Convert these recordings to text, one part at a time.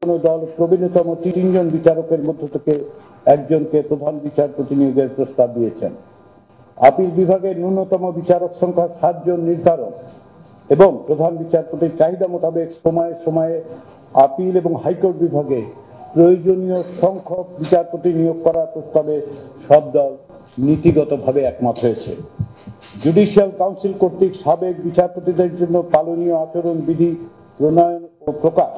কোন দল প্রবীণতম ৩ জন বিচারকের মধ্য থেকে একজনকে প্রধান বিচারপতি নিয়োগের প্রস্তাব দিয়েছেন। আপিল বিভাগের ন্যূনতম বিচারক সংখ্যা 7 জন নির্ধারণ এবং প্রধান বিচারপতির চাহিদা মোতাবেক সময়ে সময়ে আপিল এবং হাইকোর্ট বিভাগে প্রয়োজনীয় সংখ্যক বিচারপতি নিয়োগ করার প্রস্তাবে সব দল নীতিগতভাবে একমত হয়েছে। জুডিশিয়াল কাউন্সিল কর্তৃক সাবেক বিচারপতিদের জন্য পালনীয় আচরণ বিধি প্রণয়ন ও প্রকাশ,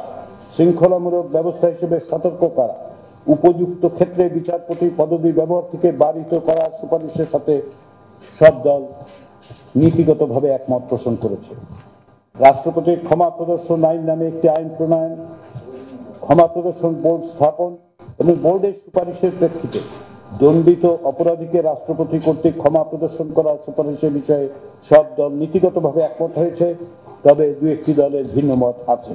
শৃঙ্খলামূলক ব্যবস্থা হিসেবে সতর্ক করা, উপযুক্ত ক্ষেত্রে বিচারপতি পদবি ব্যবহার থেকে বারিত করার সুপারিশের সাথে সব দল নীতিগতভাবে একমত পোষণ করেছে। রাষ্ট্রপতির ক্ষমা প্রদর্শন আইন নামে একটি আইন প্রণয়ন, ক্ষমা প্রদর্শন বোর্ড স্থাপন এবং বোর্ডের সুপারিশের প্রেক্ষিতে দণ্ডিত অপরাধীকে রাষ্ট্রপতি কর্তৃক ক্ষমা প্রদর্শন করার সুপারিশের বিষয়ে সব দল নীতিগতভাবে একমত হয়েছে, তবে 2-1টি দলের ভিন্ন মত আছে।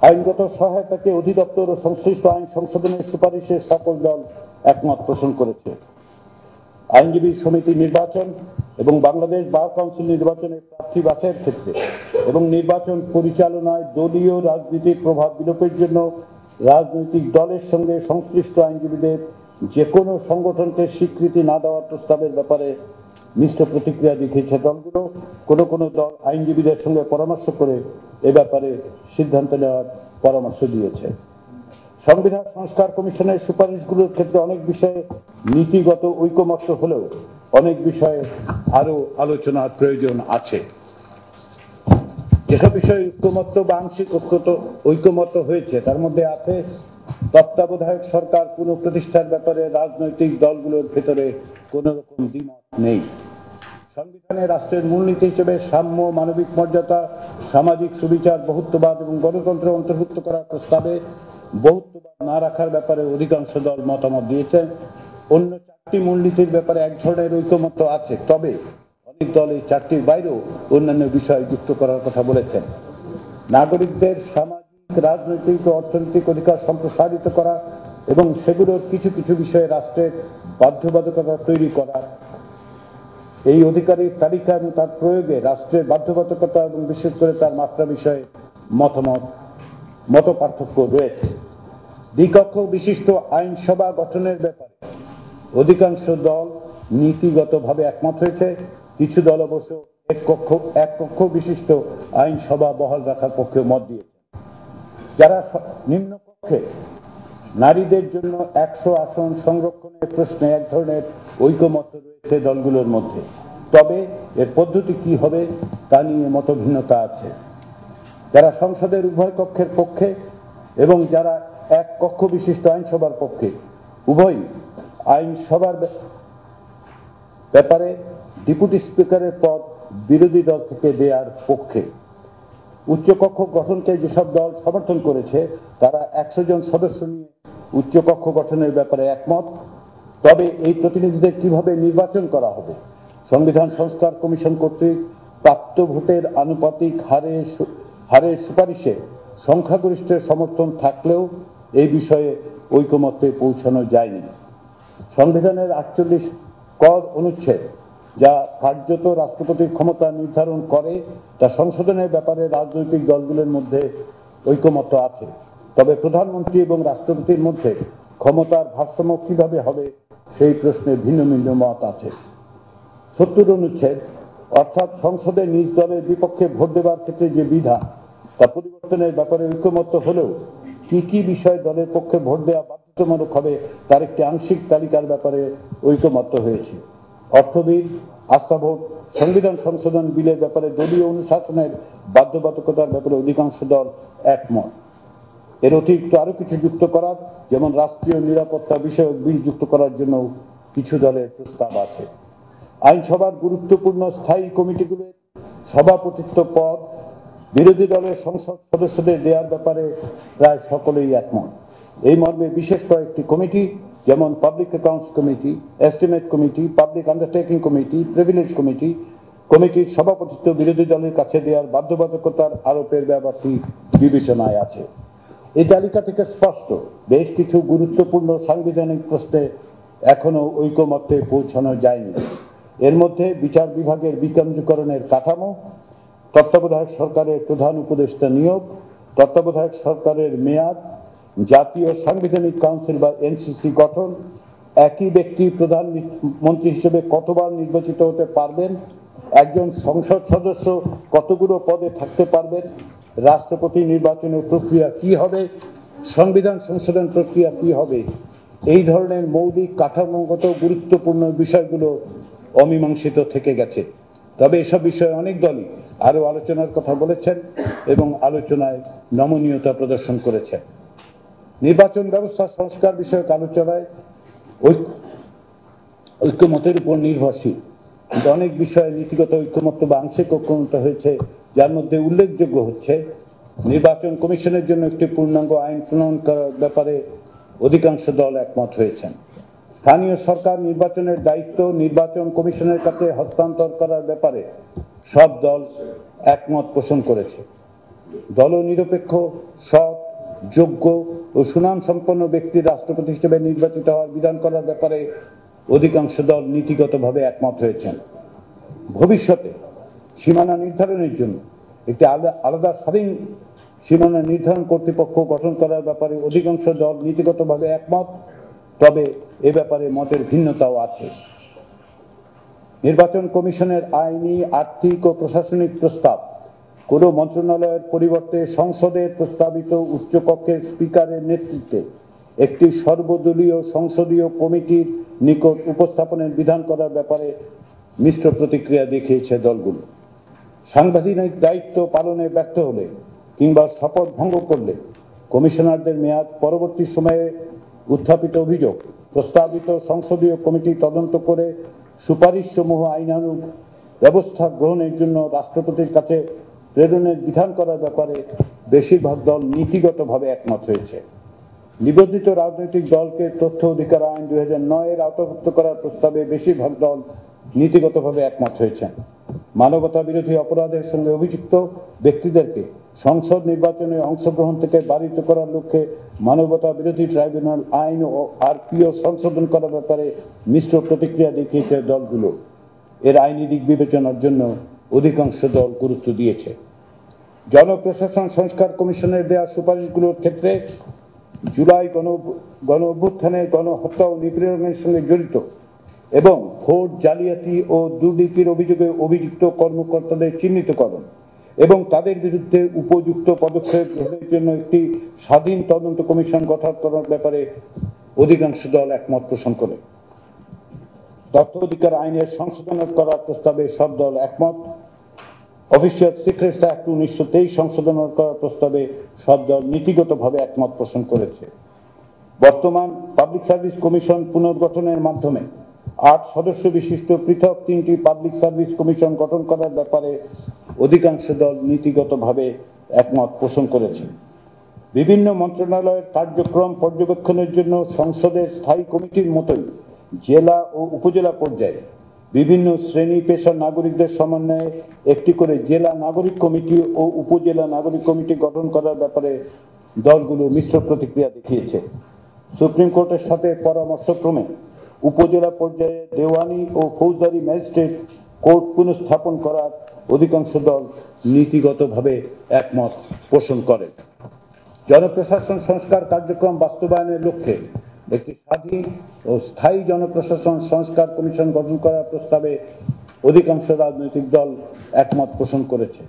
আইনগত সহায়তাকে অধিদপ্তর ও সংশ্লিষ্ট আইন সংশোধনের সুপারিশে সকল দল একমত পোষণ করেছে। আইনজীবী সমিতি নির্বাচন এবং বাংলাদেশ বার কাউন্সিল নির্বাচনে প্রার্থী বাছাইয়ের ক্ষেত্রে এবং নির্বাচন পরিচালনায় দলীয় রাজনীতির প্রভাব বিলোপের জন্য রাজনৈতিক দলের সঙ্গে সংশ্লিষ্ট আইনজীবীদের যে কোনো সংগঠনকে স্বীকৃতি না দেওয়ার প্রস্তাবের ব্যাপারে মিশ্র প্রতিক্রিয়া দেখিয়েছে দলগুলো। কোনো দল আইনজীবীদের সঙ্গে পরামর্শ করে এ ব্যাপারে সিদ্ধান্ত নেওয়ার পরামর্শ দিয়েছে। সংবিধান সংস্কার কমিশনের সুপারিশগুলোর ক্ষেত্রে অনেক বিষয়ে নীতিগত ঐকমত্য হলেও অনেক বিষয়ে আরো আলোচনার প্রয়োজন আছে। যেসব বিষয়ে ঐকমত্য বা আংশিক ঐকমত্য হয়েছে তার মধ্যে আছে তত্ত্বাবধায়ক সরকার পুনঃপ্রতিষ্ঠার ব্যাপারে রাজনৈতিক দলগুলোর ভেতরে কোন রকম দ্বিমত নেই। সংবিধানে রাষ্ট্রের মূলনীতি হিসেবে সাম্য, মানবিক মর্যাদা, সামাজিক সুবিচার, বহুত্ববাদ এবং গণতন্ত্র অন্তর্ভুক্ত করার প্রস্তাবে বহুত্ববাদ না রাখার ব্যাপারে অধিকাংশ দল মতামত দিয়েছেন। অন্য 4টি মূলনীতির ব্যাপারে এক ধরনের ঐকমত্য আছে, তবে অনেক দল এই 4টির বাইরেও অন্যান্য বিষয় যুক্ত করার কথা বলেছেন। নাগরিকদের সামাজিক, রাজনৈতিক ও অর্থনৈতিক অধিকার সম্প্রসারিত করা এবং সেগুলোর কিছু কিছু বিষয়ে রাষ্ট্রের বাধ্যবাধকতা তৈরি করা, এই অধিকারের তালিকা এবং তার প্রয়োগে রাষ্ট্রের বাধ্যবাধকতা এবং বিশেষ করে তার মাত্রা বিষয়ে মত পার্থক্য রয়েছে। দ্বিকক্ষ বিশিষ্ট আইনসভা গঠনের ব্যাপারে অধিকাংশ দল নীতিগতভাবে একমত হয়েছে। কিছু দল অবশ্য এক কক্ষ বিশিষ্ট আইনসভা বহাল রাখার পক্ষে মত দিয়েছে। যারা নিম্নকক্ষে নারীদের জন্য 100 আসন সংরক্ষণের প্রশ্নে এক ধরনের ঐকমত্য রয়েছে দলগুলোর মধ্যে, তবে এর পদ্ধতি কি হবে তা নিয়ে মতভিন্নতা আছে। যারা সংসদের উভয় কক্ষের পক্ষে এবং যারা এক কক্ষ বিশিষ্ট আইনসভার পক্ষে, উভয় আইনসভার ব্যাপারে ডেপুটি স্পিকারের পদ বিরোধী দল থেকে দেওয়ার পক্ষে। উচ্চকক্ষ গঠনকে যেসব দল সমর্থন করেছে তারা 100 জন সদস্য নিয়ে উচ্চকক্ষ গঠনের ব্যাপারে একমত, তবে এই প্রতিনিধিদের কিভাবে নির্বাচন করা হবে, সংবিধান সংস্কার কমিশন কর্তৃক প্রাপ্ত ভোটের আনুপাতিক হারের সুপারিশে সংখ্যাগরিষ্ঠের সমর্থন থাকলেও এই বিষয়ে ঐকমত্যে পৌঁছানো যায়নি। সংবিধানের 48 ক অনুচ্ছেদ যা কার্যত রাষ্ট্রপতির ক্ষমতা নির্ধারণ করে তা সংশোধনের ব্যাপারে রাজনৈতিক দলগুলোর মধ্যে ঐকমত্য আছে, তবে প্রধানমন্ত্রী এবং রাষ্ট্রপতির মধ্যে ক্ষমতার ভারসাম্য কিভাবে হবে সেই প্রশ্নে ভিন্ন ভিন্ন মত আছে। 70 অনুচ্ছেদ অর্থাৎ সংসদে নিজ দলের বিপক্ষে ভোট দেওয়ার ক্ষেত্রে যে বিধান তা পরিবর্তনের ব্যাপারে ঐকমত্য হলেও কি কি বিষয় দলের পক্ষে ভোট দেওয়া বাধ্যতামূলক হবে তার একটি আংশিক তালিকার ব্যাপারে ঐকমত্য হয়েছে। অর্থবিল, আস্থা ভোট, সংবিধান সংশোধন বিলের ব্যাপারে দলীয় অনুশাসনের বাধ্যবাধকতার ব্যাপারে অধিকাংশ দল একমত। এর অতিরিক্ত আরো কিছু যুক্ত করার, যেমন রাষ্ট্রীয় নিরাপত্তা বিষয়ক বিল যুক্ত করার জন্য কিছু দলের প্রস্তাব আছে। আইনসভার গুরুত্বপূর্ণ স্থায়ী কমিটিগুলোর সভাপতিত্ব পদ বিরোধী দলের সংসদ সদস্যদের দেওয়ার ব্যাপারে প্রায় সকলেই একমত। এই মর্মে বিশেষ কয়েকটি কমিটি, যেমন public accounts committee, estimate committee, public undertaking committee, privilege কমিটির সভাপতিত্ব বিরোধী দলের কাছে দেওয়ার বাধ্যবাধকতার আরোপের ব্যাপারটি বিবেচনায় আছে। এই তালিকা থেকে স্পষ্ট বেশ কিছু গুরুত্বপূর্ণ সাংবিধানিক প্রশ্নে এখনো ঐকমত্যে পৌঁছানো যায়নি। এর মধ্যে বিচার বিভাগের বিকেন্দ্রীকরণের কাঠামো, তত্ত্বাবধায়ক সরকারের প্রধান উপদেষ্টা নিয়োগ, তত্ত্বাবধায়ক সরকারের মেয়াদ, জাতীয় সাংবিধানিক কাউন্সিল বা এনসিসি গঠন, একই ব্যক্তি প্রধানমন্ত্রী হিসেবে কতবার নির্বাচিত হতে পারবেন, একজন সংসদ সদস্য কতগুলো পদে থাকতে পারবেন, রাষ্ট্রপতি নির্বাচনের প্রক্রিয়া কি হবে, সংবিধান সংশোধন প্রক্রিয়া কি হবে, এই ধরনের মৌলিক কাঠামোগত গুরুত্বপূর্ণ বিষয়গুলো অমীমাংসিত থেকে গেছে। তবে এসব বিষয়ে অনেক দলই আরো আলোচনার কথা বলেছেন এবং আলোচনায় নমনীয়তা প্রদর্শন করেছেন। নির্বাচন ব্যবস্থা সংস্কার বিষয়ক আলোচনায় ঐক্যমতের উপর নির্ভরশীল, কিন্তু অনেক বিষয়ে নীতিগত ঐক্যমত্য বা আংশিক ঐক্যমত্য হয়েছে, যার মধ্যে উল্লেখযোগ্য হচ্ছে নির্বাচন কমিশনের জন্য একটি পূর্ণাঙ্গ আইন প্রণয়ন করার ব্যাপারে অধিকাংশ দল একমত হয়েছেন। স্থানীয় সরকার নির্বাচনের দায়িত্ব নির্বাচন কমিশনের কাছে হস্তান্তর করার ব্যাপারে সব দল একমত পোষণ করেছে। দলনিরপেক্ষ, সৎ, যোগ্য ও সুনাম সম্পন্ন ব্যক্তি রাষ্ট্রপতি হিসেবে নির্বাচিত হওয়ার বিধান করার ব্যাপারে অধিকাংশ দল নীতিগতভাবে একমত হয়েছেন। ভবিষ্যতে সীমানা নির্ধারণের জন্য একটি আলাদা স্বাধীন সীমানা নির্ধারণ কর্তৃপক্ষ গঠন করার ব্যাপারে অধিকাংশ দল নীতিগতভাবে একমত, তবে এ ব্যাপারে মতের ভিন্নতাও আছে। নির্বাচন কমিশনের আইনি, আর্থিক ও প্রশাসনিক প্রস্তাব কোনো মন্ত্রণালয়ের পরিবর্তে সংসদের প্রস্তাবিত উচ্চকক্ষের স্পিকারের নেতৃত্বে একটি সর্বদলীয় সংসদীয় কমিটির নিকট উপস্থাপনের বিধান করার ব্যাপারে মিশ্র প্রতিক্রিয়া দেখিয়েছে দলগুলো। সাংবিধানিক দায়িত্ব পালনে ব্যর্থ হলে কিংবা শপথ ভঙ্গ করলে কমিশনারদের মেয়াদ পরবর্তী সময়ে উত্থাপিত অভিযোগ প্রস্তাবিত সংসদীয় কমিটি তদন্ত করে সুপারিশসমূহ আইনানুগ ব্যবস্থা গ্রহণের জন্য রাষ্ট্রপতির কাছে প্রেরণের বিধান করার ব্যাপারে বেশিরভাগ দল নীতিগতভাবে একমত হয়েছে। নিবন্ধিত রাজনৈতিক দলকে তথ্য অধিকার আইন 2009-এর আওতাভুক্ত করার প্রস্তাবে বেশিরভাগ দল নীতিগতভাবে একমত হয়েছেন। মানবতা বিরোধী অপরাধের সঙ্গে অভিযুক্ত ব্যক্তিদেরকে সংসদ নির্বাচনে অংশগ্রহণ থেকে বারিত করার লক্ষ্যে মানবতা বিরোধী ট্রাইব্যুনাল আইন ও আরপিও সংশোধন করার ব্যাপারে মিশ্র প্রতিক্রিয়া দেখিয়েছে দলগুলো। এর আইনি দিক বিবেচনার জন্য অধিকাংশ দল গুরুত্ব দিয়েছে। জনপ্রশাসন সংস্কার কমিশনের দেওয়া সুপারিশগুলোর ক্ষেত্রে জুলাই গণ অভ্যুত্থানে গণহত্যা ও নিপীড়নের সঙ্গে জড়িত এবং ভোট জালিয়াতি ও দুর্নীতির অভিযোগে অভিযুক্ত কর্মকর্তাদের চিহ্নিতকরণ এবং তাদের বিরুদ্ধে উপযুক্ত পদক্ষেপ গ্রহণের জন্য একটি স্বাধীন তদন্ত কমিশন গঠন করার ব্যাপারে অধিকাংশ দল একমত পোষণ করে। তথ্য অধিকার আইনের সংশোধন করার প্রস্তাবে সব দল একমত। অফিসিয়াল সিক্রেটস অ্যাক্ট 1923 সংশোধন করার প্রস্তাবে সব দল নীতিগতভাবে একমত পোষণ করেছে। বর্তমান পাবলিক সার্ভিস কমিশন পুনর্গঠনের মাধ্যমে 8 সদস্য বিশিষ্ট পৃথক 3টি পাবলিক সার্ভিস কমিশন গঠন করার ব্যাপারে অধিকাংশ দল নীতিগতভাবে একমত পোষণ করেছে। বিভিন্ন মন্ত্রণালয়ের কার্যক্রম পর্যবেক্ষণের জন্য সংসদের স্থায়ী কমিটির মতোই জেলা ও উপজেলা পর্যায়ে বিভিন্ন শ্রেণী পেশার নাগরিকদের সমন্বয়ে একটি করে জেলা নাগরিক কমিটি ও উপজেলা নাগরিক কমিটি গঠন করার ব্যাপারে দলগুলো মিশ্র প্রতিক্রিয়া দেখিয়েছে। সুপ্রিম কোর্টের সাথে পরামর্শক্রমে উপজেলা পর্যায়ে দেওয়ানি ও ফৌজদারি ম্যাজিস্ট্রেট কোর্ট পুনঃস্থাপন করার অধিকাংশ দল নীতিগতভাবে একমত পোষণ করে। জনপ্রশাসন সংস্কার কার্যক্রম বাস্তবায়নের লক্ষ্যে একটি স্বাধীন ও স্থায়ী জনপ্রশাসন সংস্কার কমিশন গঠন করার প্রস্তাবে অধিকাংশ রাজনৈতিক দল একমত পোষণ করেছে।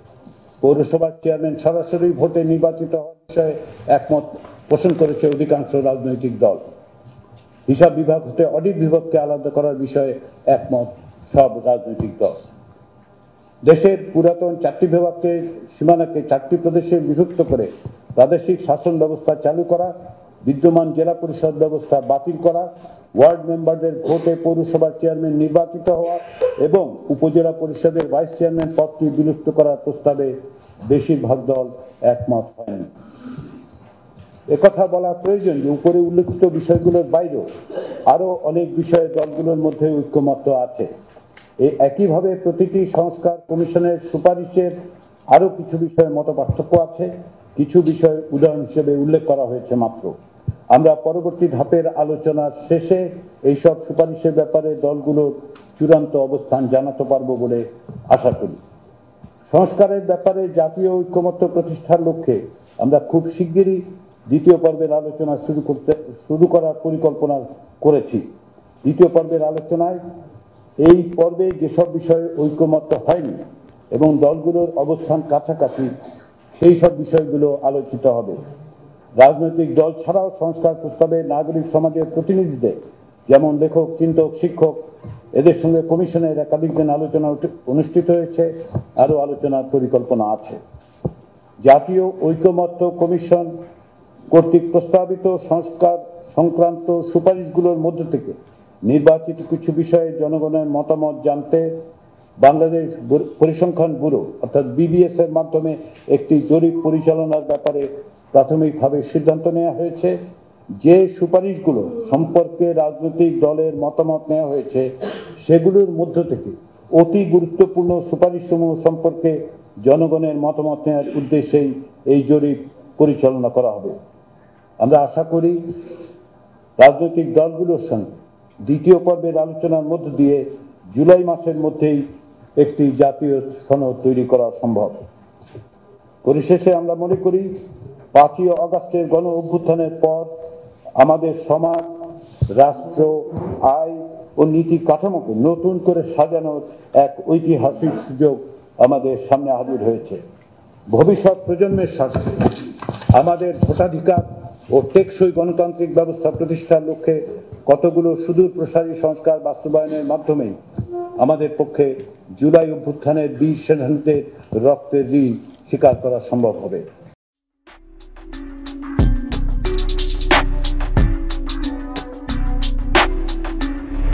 পৌরসভার চেয়ারম্যান সরাসরি ভোটে নির্বাচিত হওয়ার বিষয়ে একমত পোষণ করেছে অধিকাংশ রাজনৈতিক দল। হিসাব বিভাগ হতে অডিট বিভাগকে আলাদা করার বিষয়ে একমত সব রাজনৈতিক দল। দেশের পুরাতন 4টি বিভাগকে সীমানাকে 4টি প্রদেশে বিভক্ত করে প্রাদেশিক শাসন ব্যবস্থা চালু করা, বিদ্যমান জেলা পরিষদ ব্যবস্থা বাতিল করা, ওয়ার্ড মেম্বারদের ভোটে পৌরসভার চেয়ারম্যান নির্বাচিত হওয়া এবং উপজেলা পরিষদের ভাইস চেয়ারম্যান পদটি বিলুপ্ত করার প্রস্তাবে বেশিরভাগ দল একমত হয়নি। একথা বলা প্রয়োজন যে উপরে উল্লেখিত বিষয়গুলোর বাইরেও আরো অনেক বিষয়ে দলগুলোর মধ্যে ঐক্যমত্য আছে। একইভাবে প্রতিটি সংস্কার কমিশনের সুপারিশের আরো কিছু বিষয়ে মতপার্থক্য আছে। কিছু বিষয় উদাহরণ হিসেবে উল্লেখ করা হয়েছে মাত্র। আমরা পরবর্তী ধাপের আলোচনার শেষে এইসব সুপারিশের ব্যাপারে দলগুলোর চূড়ান্ত অবস্থান জানাতে পারব বলে আশা করি। সংস্কারের ব্যাপারে জাতীয় ঐকমত্য প্রতিষ্ঠার লক্ষ্যে আমরা খুব শিগগিরই দ্বিতীয় পর্বের আলোচনা শুরু করার পরিকল্পনা করেছি। দ্বিতীয় পর্বের আলোচনায় এই পর্বে যেসব বিষয়ে ঐকমত্য হয়নি এবং দলগুলোর অবস্থান কাছাকাছি সেই সব বিষয়গুলো আলোচিত হবে। রাজনৈতিক দল ছাড়াও সংস্কার প্রস্তাবে নাগরিক সমাজের প্রতিনিধিদের, যেমন লেখক, চিন্তক, শিক্ষক, এদের সঙ্গে কমিশনের একাধিক দিন আলোচনা অনুষ্ঠিত হয়েছে, আরো আলোচনার পরিকল্পনা আছে। জাতীয় ঐকমত্য কমিশন কর্তৃক প্রস্তাবিত সংস্কার সংক্রান্ত সুপারিশগুলোর মধ্য থেকে নির্বাচিত কিছু বিষয়ে জনগণের মতামত জানতে বাংলাদেশ পরিসংখ্যান ব্যুরো অর্থাৎ বিবিএস এর মাধ্যমে একটি জরিপ পরিচালনার ব্যাপারে প্রাথমিকভাবে সিদ্ধান্ত নেওয়া হয়েছে। যে সুপারিশগুলো সম্পর্কে রাজনৈতিক দলের মতামত নেওয়া হয়েছে সেগুলোর মধ্য থেকে অতি গুরুত্বপূর্ণ সুপারিশসমূহ সম্পর্কে জনগণের মতামত নেওয়ার উদ্দেশ্যেই এই জরিপ পরিচালনা করা হবে। আমরা আশা করি রাজনৈতিক দলগুলোর সঙ্গে দ্বিতীয় পর্বের আলোচনার মধ্য দিয়ে জুলাই মাসের মধ্যেই একটি জাতীয় সনদ তৈরি করা সম্ভব। পরিশেষে আমরা মনে করি 5ই আগস্টের গণ অভ্যুত্থানের পর আমাদের সমাজ, রাষ্ট্র, আইন ও নীতি কাঠামোকে নতুন করে সাজানোর এক ঐতিহাসিক সুযোগ আমাদের সামনে হাজির হয়েছে। ভবিষ্যৎ প্রজন্মের স্বার্থে আমাদের ভোটাধিকার ও টেকসই গণতান্ত্রিক ব্যবস্থা প্রতিষ্ঠার লক্ষ্যে কতগুলো সুদূর প্রসারী সংস্কার বাস্তবায়নের মাধ্যমেই আমাদের পক্ষে জুলাই অভ্যুত্থানের বীর সেনানীদের রক্তের ঋণ স্বীকার করা সম্ভব হবে।